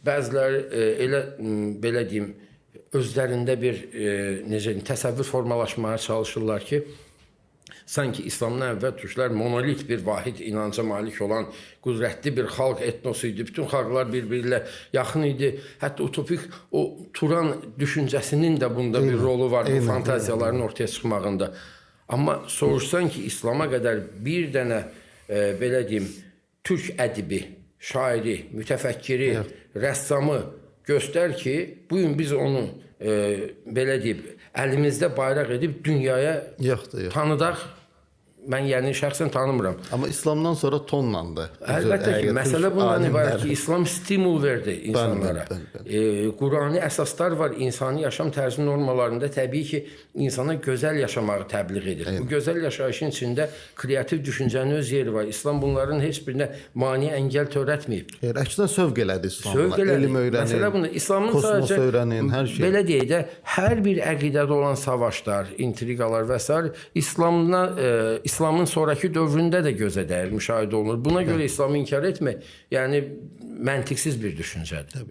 bəziləri elə belə deyim, özlərində bir necə deyim, təsəvvür formalaşmaya çalışırlar ki, sanki İslamdan əvvəl türklər monolit bir vahid inanca malik olan qüdrətli bir xalq etnosu idi. Bütün xalqlar bir-biri ilə yaxın idi. Hətta utopik o Turan düşüncəsinin də bunda bir rolu var bu fantaziyaların ortaya çıxmağında. Amma soruşsan ki, İslama qədər bir dənə belə deyim, türk ədibi, şairi, mütəfəkkiri, rəssamı göstər ki, bugün biz onu belə deyib, əlimizdə bayraq edib dünyaya tanıdaq. Mən yəni şəxsən tanımıram. Amma İslamdan sonra tonlandı. Əlbəttə ki, məsələ bundan ibarət ki, İslam stimul verdi insanlara. Qurani əsaslar var insani yaşam tərzi normalarında. Təbii ki, insana gözəl yaşamağı təbliğ edir. Bu gözəl yaşayışın içində kreativ düşüncənin öz yeri var. İslam bunların heç birinə mani əngəl törətməyib. Əksinə sövq elədi İslamla. Sövq elədi. Elm öyrənin, məsələ bunda. İslamın kosmos sadəcə, öyrənin, hər şey. belə deyək də, hər bir əqidədə olan savaşlar, intriqalar və s. İslamın sonraki dövründə də gözə dəyir, müşahidə olunur. Buna görə İslamı inkar etmək, yəni məntiqsiz bir düşüncədir.